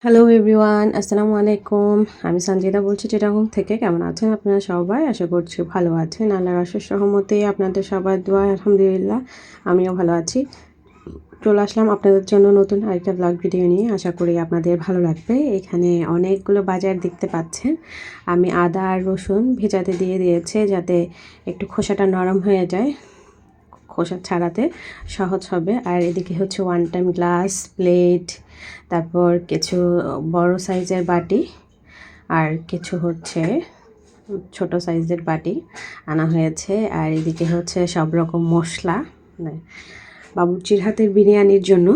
Hello everyone, আসসালামু আলাইকুম। আমি সঞ্জিদা বলছি চিটাগং থেকে। কেমন আছেন আপনারা সবাই? আশা করছি ভালো আছেন। আল্লাহর অশেষ রহমতে আপনাদের সবার দোয়ায় আলহামদুলিল্লাহ আমিও ভালো আছি। চলে আসলাম আপনাদের জন্য নতুন আরেকটা ব্লগ ভিডিও নিয়ে। আশা করি আপনাদের ভালো লাগবে। এখানে অনেকগুলো বাজার দেখতে পাচ্ছেন। আমি আদা আর রসুন ভেজাতে দিয়ে দিয়েছি যাতে একটু খোসাটা নরম হয়ে যায়, খোসা ছাড়াতে সহজ হবে। আর এদিকে হচ্ছে ওয়ান টাইম গ্লাস, প্লেট, তারপর কিছু বড় সাইজের বাটি আর কিছু হচ্ছে ছোট সাইজের বাটি আনা হয়েছে। আর এদিকে হচ্ছে সব রকম মশলা, মানে বাবুর্চির হাতের বিরিয়ানির জন্য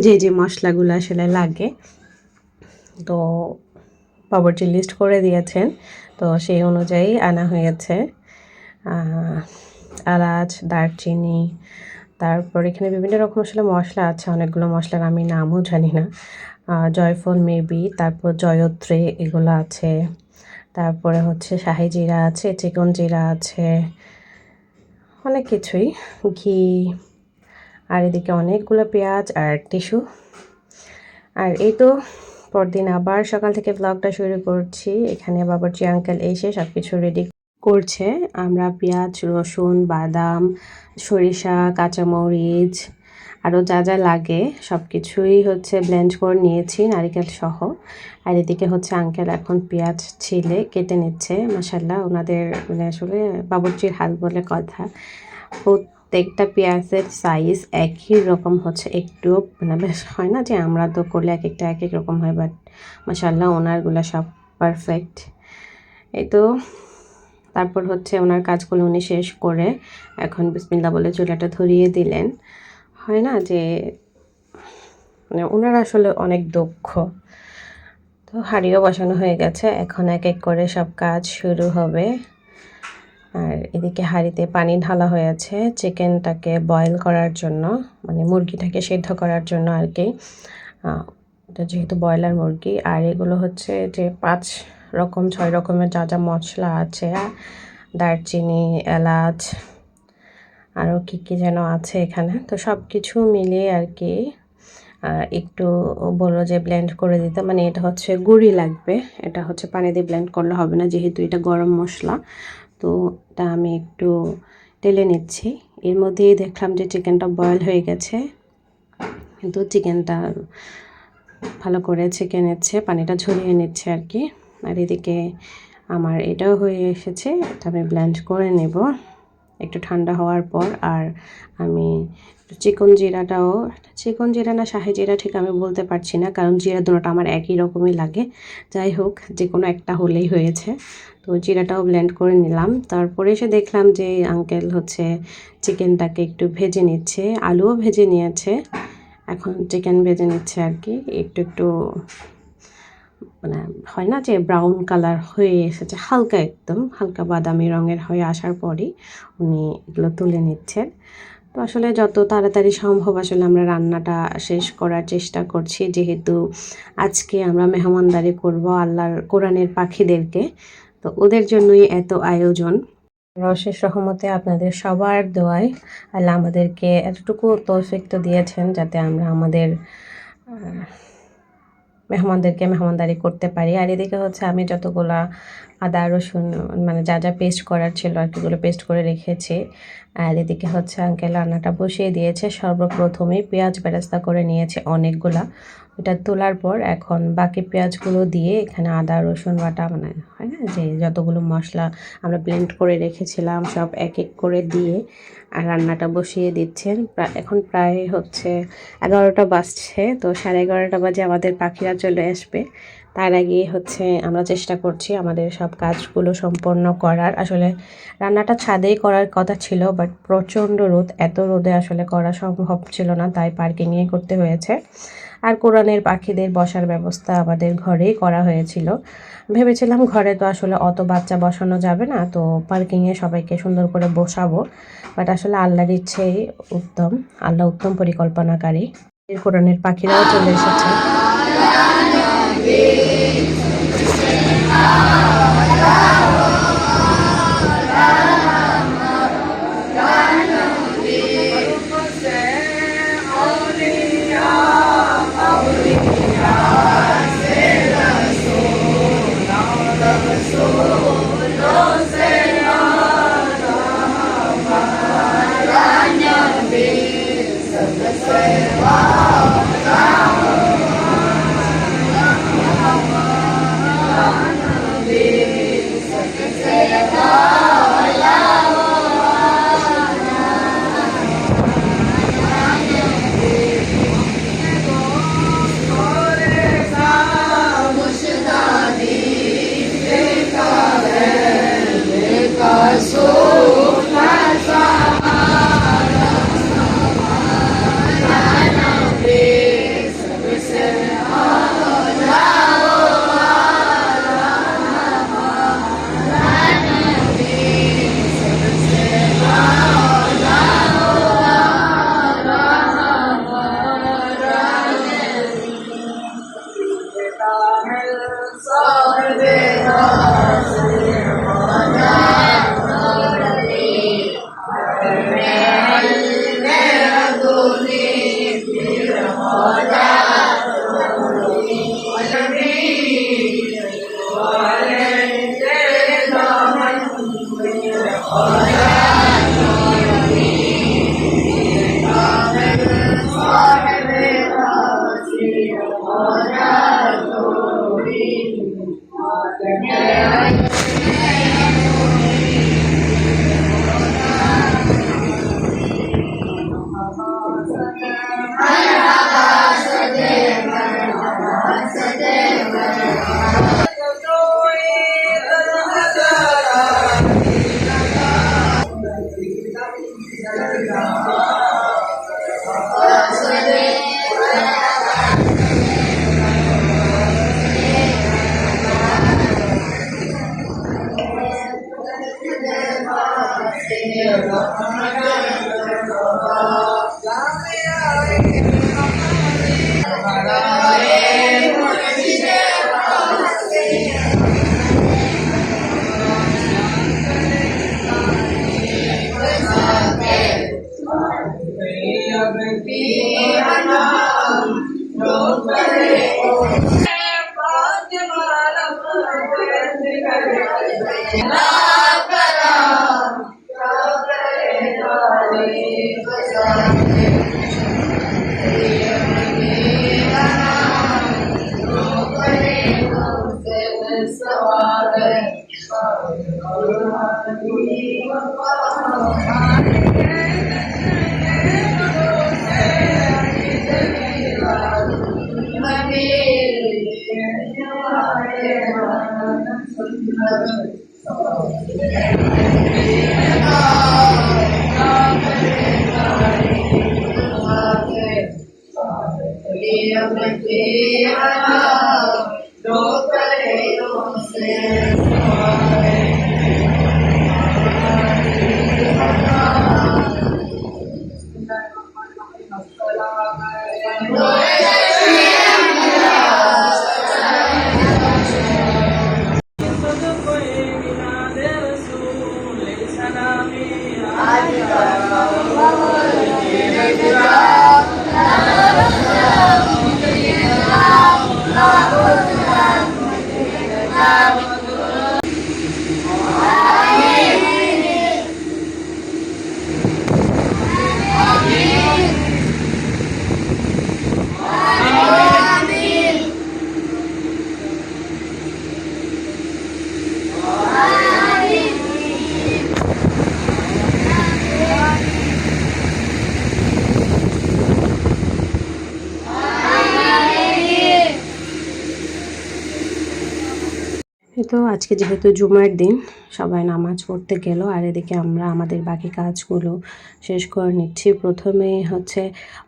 যে যে মশলাগুলো আসলে লাগে, তো বাবুর্চি লিস্ট করে দিয়েছেন, তো সেই অনুযায়ী আনা হয়েছে। এলাচ, দারচিনি, তারপর এখানে বিভিন্ন রকম আসলে মশলা আছে, অনেকগুলো মশলার আমি নামও জানি না। জয়ফল মেবি, তারপর জয়ত্রী এগুলো আছে, তারপরে হচ্ছে শাহি জিরা আছে, চিকন জিরা আছে, অনেক কিছুই, ঘি, আর এদিকে অনেকগুলো পেঁয়াজ আর টিস্যু। আর এই তো পরদিন আবার সকাল থেকে ব্লগটা শুরু করছি। এখানে বাবুর্চি আঙ্কেল এসে সব কিছু রেডি করছে। আমরা পেঁয়াজ, রসুন, বাদাম, সরিষা, কাঁচামরিচ আরও যা যা লাগে সব কিছুই হচ্ছে ব্লেন্ড করে নিয়েছি নারকেল সহ। আর এদিকে হচ্ছে আঙ্কেল এখন পেঁয়াজ ছিলে কেটে নিচ্ছে। মাশাল্লাহ, ওনাদের মানে আসলে বাবুর্চির হাত বলে কথা। প্রত্যেকটা পেঁয়াজের সাইজ একই রকম হচ্ছে, একটুও মানে বেশ হয় না যে আমরা তো করলে এক একটা এক এক রকম হয়, বাট মাশাল্লাহ ওনারগুলো সব পারফেক্ট। এই তো তারপর হচ্ছে ওনার কাজগুলো উনি শেষ করে এখন বিসমিল্লাহ বলে চুলাটা ধরিয়ে দিলেন। হয় না যে মানে ওনারা আসলে অনেক দক্ষ। তো হাঁড়িও বসানো হয়ে গেছে, এখন এক এক করে সব কাজ শুরু হবে। আর এদিকে হাঁড়িতে পানি ঢালা হয়েছে চিকেনটাকে বয়েল করার জন্য, মানে মুরগিটাকে সেদ্ধ করার জন্য আর কি। এটা যেহেতু ব্রয়লার মুরগি। আর এগুলো হচ্ছে যে 6 রকমের যা যা মশলা আছে, দারচিনি, এলাচ, আরও কী কী যেন আছে এখানে, তো সব কিছু মিলিয়ে আর কি একটু বললো যে ব্লেন্ড করে দিতে, মানে এটা হচ্ছে গুঁড়ি লাগবে, এটা হচ্ছে পানি দিয়ে ব্লেন্ড করলে হবে না যেহেতু এটা গরম মশলা। তো এটা আমি একটু টেলে নিচ্ছি। এর মধ্যেই দেখলাম যে চিকেনটা বয়েল হয়ে গেছে, কিন্তু চিকেনটা ভালো করে ছেঁকে নিচ্ছে, পানিটা ঝরিয়ে নিচ্ছে আর কি। আর এদিকে আমার এটাও হয়ে এসেছে, এটা আমি ব্লেন্ড করে নেব একটু ঠান্ডা হওয়ার পর। আর আমি চিকন জিরা না শাহি জিরা ঠিক আমি বলতে পারছি না, কারণ জিরা দুটোটা আমার একই রকমই লাগে। যাই হোক, যে কোনো একটা হলেই হয়েছে। তো জিরাটাও ব্লেন্ড করে নিলাম। তারপরে এসে দেখলাম যে আঙ্কেল হচ্ছে চিকেনটাকে একটু ভেজে নিচ্ছে, আলুও ভেজে নিয়েছে, এখন চিকেন ভেজে নিচ্ছে আর কি। একটু একটু মানে হয় না যে ব্রাউন কালার হয়ে এসেছে, হালকা একদম হালকা বাদামি রঙের হয়ে আসার পরই উনি এগুলো তুলে নিচ্ছেন। তো আসলে যত তাড়াতাড়ি সম্ভব আসলে আমরা রান্নাটা শেষ করার চেষ্টা করছি, যেহেতু আজকে আমরা মেহমানদারি করব আল্লাহর কোরআনের পাখিদেরকে, তো ওদের জন্যই এত আয়োজন। অশেষ রহমতে আপনাদের সবার দোয়ায় আল্লাহ আমাদেরকে এতটুকু তৌফিক তো দিয়েছেন যাতে আমরা আমাদের মেহমানদেরকে মেহমানদারি করতে পারি। আর এদিকে হচ্ছে আমি যতগুলা আদা রসুন মানে যা যা পেস্ট করার ছিল আর কিগুলো পেস্ট করে রেখেছি। আর এদিকে হচ্ছে আঙ্কেল রান্নাটা বসিয়ে দিয়েছে। সর্বপ্রথমেই পেঁয়াজ বেরেস্তা করে নিয়েছে অনেকগুলা, ওটা তোলার পর এখন বাকি পেঁয়াজগুলো দিয়ে এখানে আদা রসুন বাটা, মানে হয় না যে যতগুলো মশলা আমরা ব্লেন্ড করে রেখেছিলাম সব এক এক করে দিয়ে আর রান্নাটা বসিয়ে দিচ্ছেন। এখন প্রায় হচ্ছে 11টা বাজছে, তো 11:30 বাজে আমাদের পাখিরা চলে আসবে। তার আগে হচ্ছে আমরা চেষ্টা করছি আমাদের সব কাজগুলো সম্পন্ন করার। আসলে রান্নাটা ছাদেই করার কথা ছিল, বাট প্রচণ্ড রোদ, এত রোদে আসলে করা সম্ভব ছিল না, তাই পার্কিংয়ে করতে হয়েছে। আর কোরআনের পাখিদের বসার ব্যবস্থা আমাদের ঘরেই করা হয়েছিল। ভেবেছিলাম ঘরে তো আসলে অত বাচ্চা বসানো যাবে না, তো পার্কিংয়ে সবাইকে সুন্দর করে বসাবো, বাট আসলে আল্লাহর ইচ্ছেই উত্তম, আল্লাহ উত্তম পরিকল্পনাকারী। কোরআনের পাখিরাও চলে এসেছে। তো আজকে যেহেতু জুমার দিন সবাই নামাজ পড়তে গেল আর এদিকে আমরা আমাদের বাকি কাজগুলো শেষ করে নিচ্ছি। প্রথমে হচ্ছে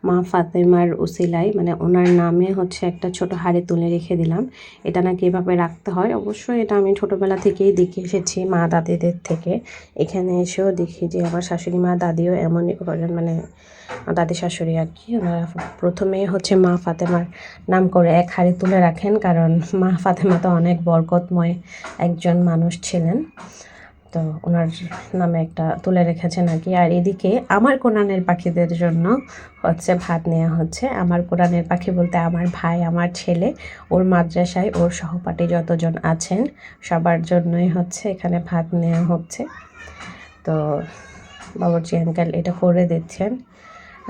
মা ফাতেমার উসিলায় মানে ওনার নামে হচ্ছে একটা ছোট হাঁড়ি তুলে রেখে দিলাম। এটা নাকি এভাবে রাখতে হয়, অবশ্যই এটা আমি ছোটোবেলা থেকেই দেখে এসেছি মা দাদিদের থেকে। এখানে এসেও দেখি যে আমার শাশুড়ি মা দাদিও এমনই করেন, মানে দাদি শাশুড়ি আর কি। ওনারা প্রথমেই হচ্ছে মা ফাতেমার নাম করে এক হাঁড়ি তুলে রাখেন, কারণ মা ফাতেমা তো অনেক বরকতময় একজন মানুষ ছিলেন, তো ওনার নামে একটা তুলে রেখেছেন আর কি। আর এদিকে আমার কোরআনের পাখিদের জন্য হচ্ছে ভাত নেওয়া হচ্ছে। আমার কোরআনের পাখি বলতে আমার ভাই, আমার ছেলে, ওর মাদ্রাসায় ওর সহপাঠী যতজন আছেন সবার জন্যই হচ্ছে এখানে ভাত নেওয়া হচ্ছে। তো বাবুর্চি আঙ্কেল এটা করে দিচ্ছেন।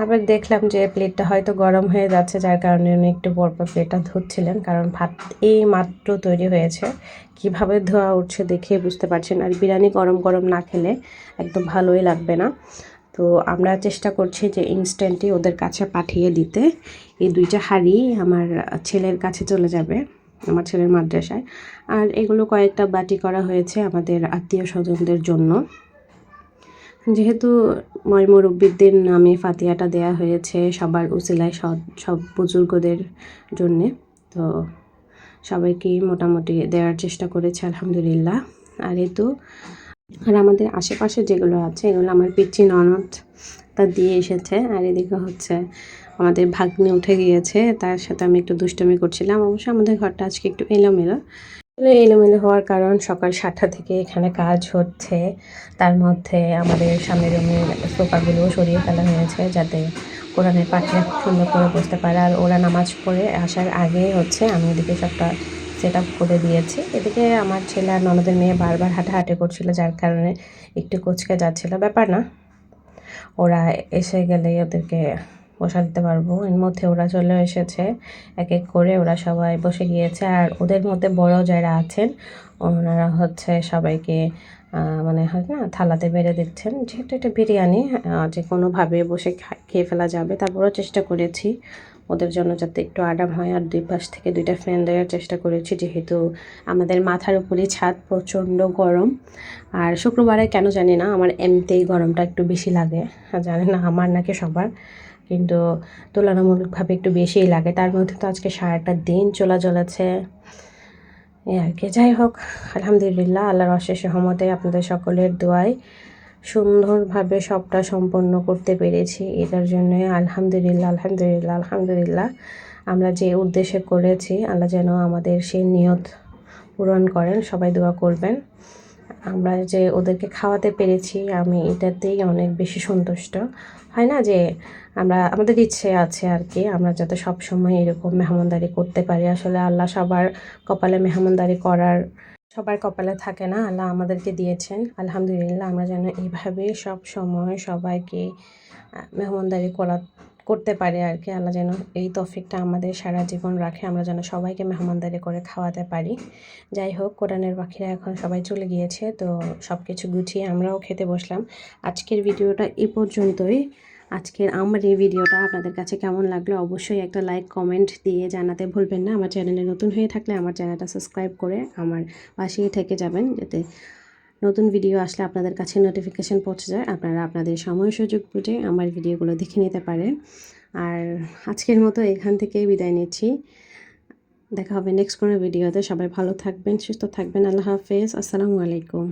আবার দেখলাম যে প্লেটটা হয়তো গরম হয়ে যাচ্ছে, যার কারণে উনি একটু পরপর প্লেটটা ধুচ্ছিলেন, কারণ ভাত এই মাত্র তৈরি হয়েছে। কিভাবে ধোয়া উঠছে দেখে বুঝতে পারছেন। আর বিরিয়ানি গরম গরম না খেলে একদম ভালোই লাগবে না। তো আমরা চেষ্টা করছি যে ইনস্ট্যান্টই ওদের কাছে পাঠিয়ে দিতে। এই দুইটা হাঁড়ি আমার ছেলের কাছে চলে যাবে, আমার ছেলের মাদ্রাসায়। আর এগুলো কয়েকটা বাটি করা হয়েছে আমাদের আত্মীয় স্বজনদের জন্য। যেহেতু মুরব্বিদের নামে ফাতিহাটা দেয়া হয়েছে সবার উসিলায়, সব বুজুর্গদের জন্যে, তো সবাইকেই মোটামুটি দেওয়ার চেষ্টা করেছে আলহামদুলিল্লাহ। আর আর আমাদের আশেপাশে যেগুলো আছে এগুলো আমার পিচ্চি ননদ তা দিয়ে এসেছে। আর এদিকে হচ্ছে আমাদের ভাগ্নে উঠে গিয়েছে, তার সাথে আমি একটু দুষ্টুমি করছিলাম। অবশ্য আমাদের ঘরটা আজকে একটু এলোমেলো। এলোমেলো হওয়ার কারণ সকাল ৭টা থেকে এখানে কাজ হচ্ছে। তার মধ্যে আমাদের সামনের রুমের সোফাগুলোও সরিয়ে ফেলা হয়েছে যাতে কোরআনের পাঠে সুন্দর করে বসতে পারে। আর ওরা নামাজ পড়ে আসার আগে হচ্ছে আমি এদিকে সবটা সেট আপ করে দিয়েছি। এদিকে আমার ছেলে আর ননদের মেয়ে বারবার হাঁটাহাঁটি করছিল, যার কারণে একটু কুঁচকে যাচ্ছিল। ব্যাপার না, ওরা এসে গেলেই ওদেরকে বসা দিতে পারবো। এর মধ্যে ওরা চলে এসেছে, এক এক করে ওরা সবাই বসে গিয়েছে। আর ওদের মধ্যে বড় যারা আছেন ওনারা হচ্ছে সবাইকে মানে হয় না থালাতে বেড়ে দিচ্ছেন। যেহেতু এটা বিরিয়ানি যে কোনোভাবে বসে খেয়ে ফেলা যাবে, তারপরেও চেষ্টা করেছি ওদের জন্য যাতে একটু আরাম হয়। আর দুই পাশ থেকে দুইটা ফ্যান দেওয়ার চেষ্টা করেছি, যেহেতু আমাদের মাথার উপরই ছাদ, প্রচণ্ড গরম। আর শুক্রবারে কেন জানি না আমার এমনিতেই গরমটা একটু বেশি লাগে, জানি না আমার নাকি সবার, কিন্তু তুলনামূলকভাবে একটু বেশিই লাগে। তার মধ্যে তো আজকে সারাটা দিন চলে চলেছে এই আর কি। যাই হোক, আলহামদুলিল্লাহ, আল্লাহর অশেষ রহমতে আপনাদের সকলের দোয়ায় সুন্দরভাবে সবটা সম্পন্ন করতে পেরেছি। এটার জন্য আলহামদুলিল্লাহ, আলহামদুলিল্লাহ, আলহামদুলিল্লাহ। আমরা যে উদ্দেশ্যে করেছি আল্লাহ যেন আমাদের সেই নিয়ত পূরণ করেন, সবাই দোয়া করবেন। আমরা যে ওদেরকে খাওয়াতে পেরেছি আমি এটাতেই অনেক বেশি সন্তুষ্ট। হয় না যে আমাদের ইচ্ছে আছে আর কি, আমরা যাতে সবসময় এরকম মেহমানদারি করতে পারি। আসলে আল্লাহ সবার কপালে মেহমানদারি করার সবার কপালে থাকে না, আল্লাহ আমাদেরকে দিয়েছেন। আলহামদুলিল্লাহ, আমরা যেন এইভাবেই সব সময় সবাইকে মেহমানদারি করতে পারি আর কি। আল্লাহ যেন এই তৌফিকটা আমাদের সারা জীবন রাখে, আমরা যেন সবাইকে মেহমানদারি করে খাওয়াতে পারি। যাই হোক, কোরআনের পাখিরা এখন সবাই চলে গিয়েছে, তো সব কিছু গুছিয়ে আমরাও খেতে বসলাম। আজকের ভিডিওটা এ পর্যন্তই। আজকের আমার এই ভিডিওটা আপনাদের কাছে কেমন লাগলো অবশ্যই একটা লাইক কমেন্ট দিয়ে জানাতে ভুলবেন না। আমার চ্যানেলে নতুন হয়ে থাকলে আমার চ্যানেলটা সাবস্ক্রাইব করে আমার পাশেই থেকে যাবেন, যাতে নতুন ভিডিও আসলে আপনাদের কাছে নোটিফিকেশান পৌঁছে যায়, আপনারা আপনাদের সময় সুযোগ বুঝে আমার ভিডিওগুলো দেখে নিতে পারেন। আর আজকের মতো এখান থেকেই বিদায় নিচ্ছি। দেখা হবে নেক্সট কোনো ভিডিওতে। সবাই ভালো থাকবেন, সুস্থ থাকবেন। আল্লাহ হাফেজ, আসসালামু আলাইকুম।